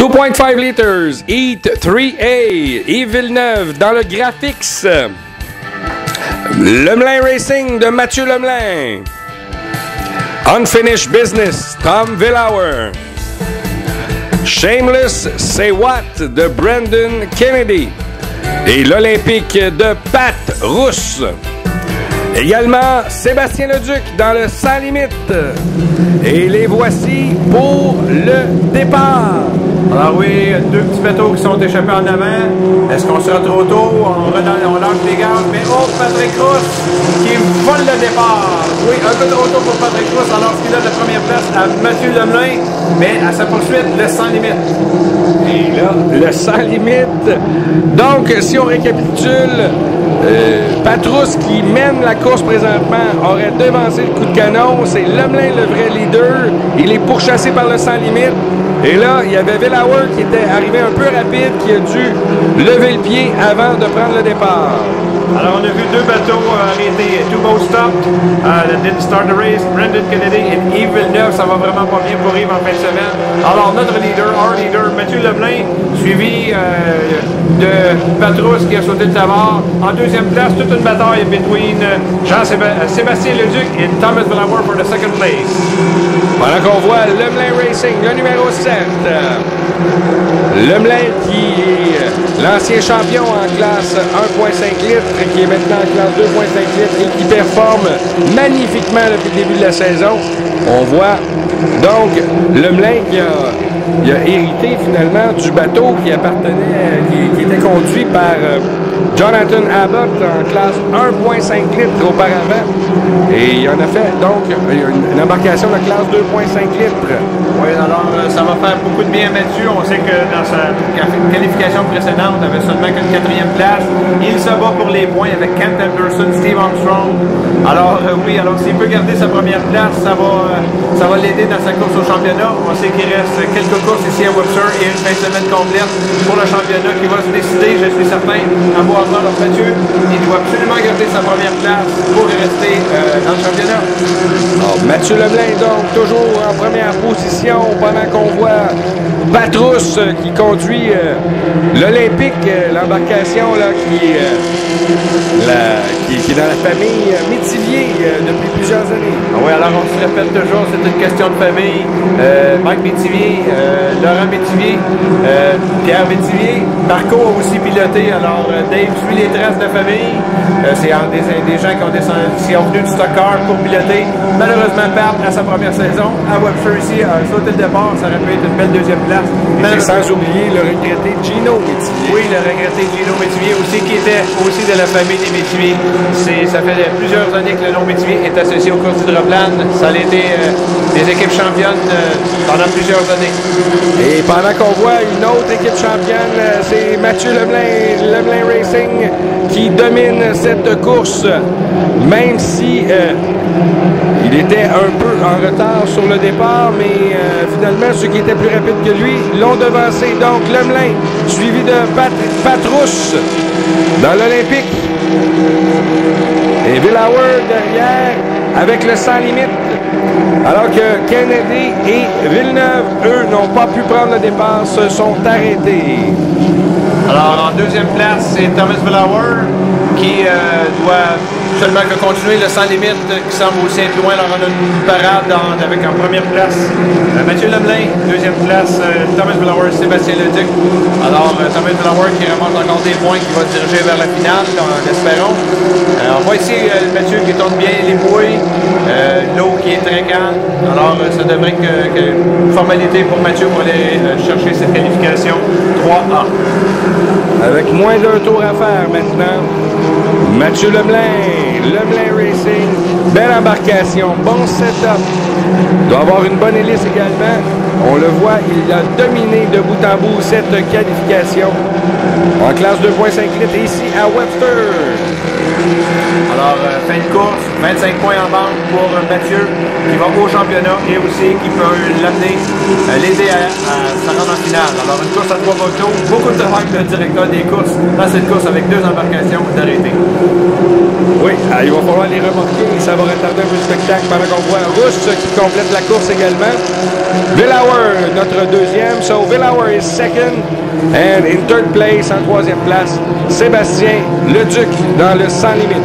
2.5 liters, Heat 3A, Yves Villeneuve dans le Graphics. Lemelin Racing de Mathieu Lemelin. Unfinished Business, Tom Villauer. Shameless Say What de Brandon Kennedy. Et l'Olympique de Pat Rousse. Également, Sébastien Leduc dans le Sans Limite. Et les voici pour le départ. Alors oui, deux petits bateaux qui sont échappés en avant. Est-ce qu'on sera trop tôt? On lâche les gaz. Mais oh, Patrick Rousse qui vole le départ. Oui, un peu trop tôt pour Patrick Rousse alors qu'il a la première place à Mathieu Lemelin. Mais à sa poursuite, le Sans Limite. Et là, le Sans Limite. Donc, si on récapitule, Patrousse qui mène la course présentement aurait devancé le coup de canon. C'est Lemelin le vrai leader. Il est pourchassé par le Sans Limite. Et là, il y avait Villauer qui était arrivé un peu rapide, qui a dû lever le pied avant de prendre le départ. Alors, on a vu deux bateaux arrêtés, two boats stopped, that didn't start the race, Brandon Kennedy et Yves Villeneuve. Ça va vraiment pas bien pour Yves en fin de semaine. Alors, notre leader, our leader, Mathieu Lemelin, suivi de Patrousse qui a sauté le tabard. En deuxième place, toute une bataille between Sébastien Leduc et Thomas Villauer for the second place. Pendant qu'on voit Lemelin Racing, le numéro 7. Lemelin qui est l'ancien champion en classe 1.5 litres, qui est maintenant en classe 2.5 litres et qui performe magnifiquement depuis le début de la saison. On voit donc Lemelin qui a hérité finalement du bateau qui appartenait, qui était conduit par Jonathan Abbott en classe 1.5 litres auparavant. Et il en a fait donc une embarcation de classe 2.5 litres. Oui, alors ça va faire beaucoup de bien à Mathieu. On sait que dans sa qualification précédente, il avait seulement qu'une quatrième place. Il se bat pour les points avec Kent Anderson, Steve Armstrong. Alors oui, alors s'il peut garder sa première place, ça va l'aider dans sa course au championnat. On sait qu'il reste quelques courses ici à Webster et une fin de semaine complète pour le championnat qui va se décider, je suis certain, à Boisement. Alors Mathieu, il doit absolument garder sa première place pour rester dans le championnat. Alors, Mathieu Lemelin donc toujours en première position pendant qu'on voit Patrousse qui conduit l'Olympique, l'embarcation qui est dans la famille Métivier depuis plusieurs années. Oui, alors on se répète toujours, c'est une question de famille. Mike Métivier, Laurent Métivier, Pierre Métivier, Marco a aussi piloté, alors Dave suit les traces de la famille. C'est des gens qui ont venu du stock car pour piloter. Malheureusement, Pat, à sa première saison, à Webster ici, a sauté le départ, ça aurait pu être une belle deuxième place. Mais sans oublier le regretté Gino Métivier. Oui, le regretté Gino Métivier aussi, qui était aussi de la famille des Métivier. Ça fait plusieurs années que le nom Métivier est associé aux courses d'hydroplane. Ça a été des équipes championnes pendant plusieurs années. Et pendant qu'on voit une autre équipe championne, c'est Mathieu Lemelin Racing qui domine cette course, même si il était un peu en retard sur le départ, mais finalement ceux qui étaient plus rapides que lui l'ont devancé. Donc Lemelin, suivi de Patrousse dans l'Olympique. Et Villauer derrière avec le Sans Limite. Alors que Kennedy et Villeneuve, eux, n'ont pas pu prendre le départ, se sont arrêtés. Alors en deuxième place, c'est Thomas Villauer qui doit seulement que continuer le Sans Limite qui semble aussi être loin. Alors on a une parade avec en première place Mathieu Lemelin, deuxième place Thomas Villauer, Sébastien Leduc. Alors Thomas Villauer qui remonte encore des points, qui va se diriger vers la finale, en espérons. On voit ici Mathieu qui tourne bien les bouées, l'eau qui est très calme. Alors ça devrait être une formalité pour Mathieu pour aller chercher cette qualification 3A. Avec moins d'un tour à faire maintenant, Mathieu Lemelin Racing, belle embarcation, bon setup, doit avoir une bonne hélice également. On le voit, il a dominé de bout en bout cette qualification en classe 2.5 litres ici à Webster. Alors, fin de course, 25 points en banque pour Mathieu, qui va au championnat et aussi qui peut l'amener, l'aider à se rendre en finale. Alors, une course à 3 bateaux, beaucoup de travail de directeur des courses dans cette course avec 2 embarcations d'arrêter. Oui, il va falloir les remorquer, ça va retarder un peu le spectacle pendant qu'on voit Rousse qui complète la course également. Villauer, notre deuxième. So Villauer is second. And in third place, en troisième place, Sébastien Leduc dans le sans limite.